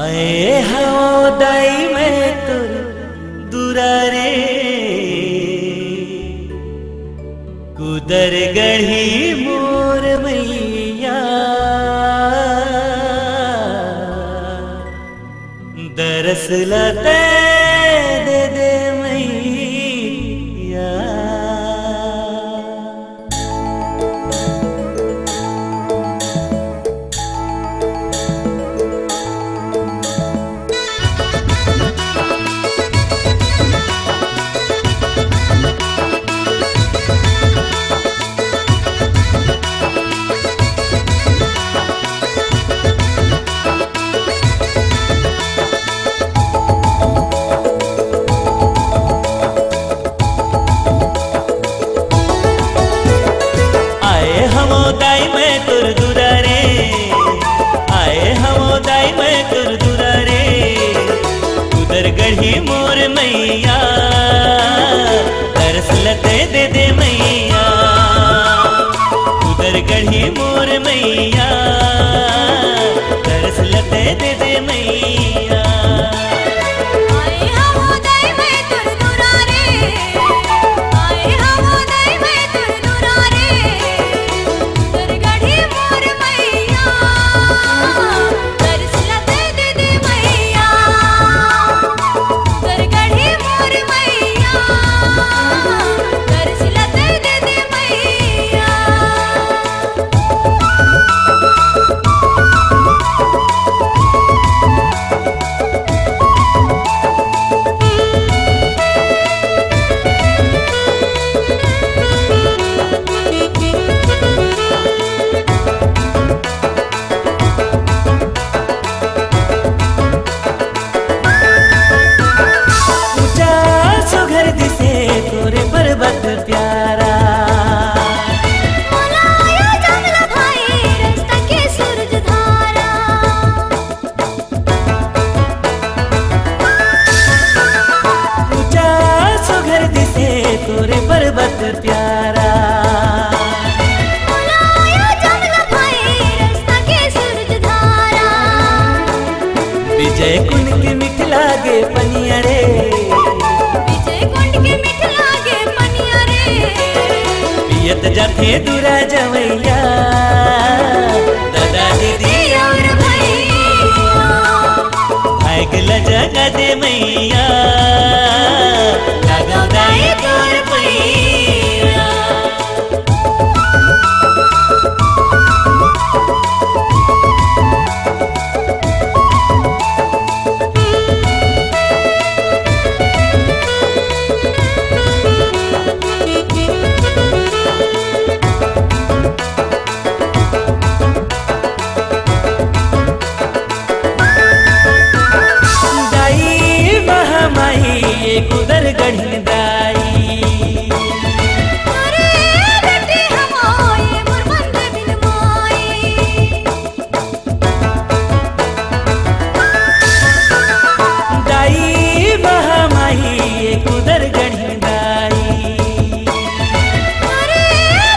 आए हो दाई में तुर दुरारे कुदर गढ़ी मोर मैया दरस लते दे दे मैया। दाई मैं तुर दुरारे आए हमो दाई मैं तुर दुरारे उधर गढ़ी मोर मैया दरस लते दे दे मैया उधर गढ़ी मोर मैया दरस लते दे दे मैया। पर्वत प्यारा मलाया जंगल भाई रास्ता के सूरज धारा ऊंचा सुघर दिसे तोरे पर्वत प्यारा मलाया जंगल भाई रास्ता के सूरज धारा विजय कुंड के मिठ लागे पनिया रे पियत जाते दूरा जवैया दादा दीदी और भैया भाग लजगा दे मैया लगा दाई तोर पैया। कुदर गढ़ी दाई अरे बेटी हमारे मुरमंद बिन माई दाई महामाई कुदर गढ़ी दाई अरे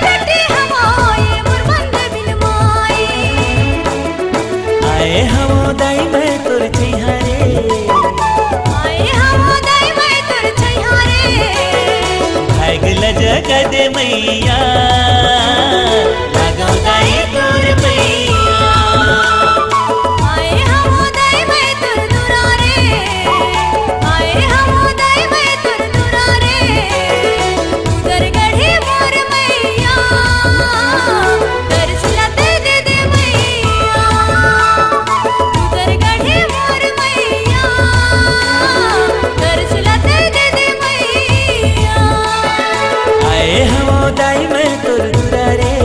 बेटी हमारे मुरमंद बिन माई आए हम दाई मैं तुर छिहारे जगा दे मैया लगा दाई तोर पैया। आए हम दाई मैं तुर दुरारे आए हम दाई मैं तुर दुरारे उधर गढ़ी मोर मैया दरस लते दे दे मैया उधर गढ़ी मोर मैया दरस लते दे दे मैया। आए हम दाई मैं तुर दुरारे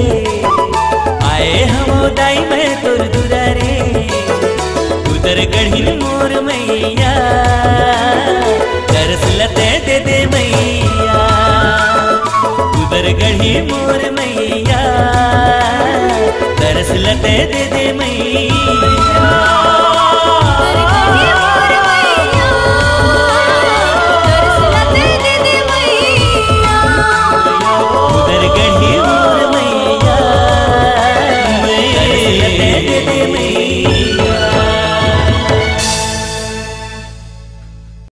आए हम दाई मैं तुर दुरारे उधर गढ़ी मोर मैया दरस लते दे दे मैया उधर गढ़ी मोर मैया दरस लते दे दे मैया।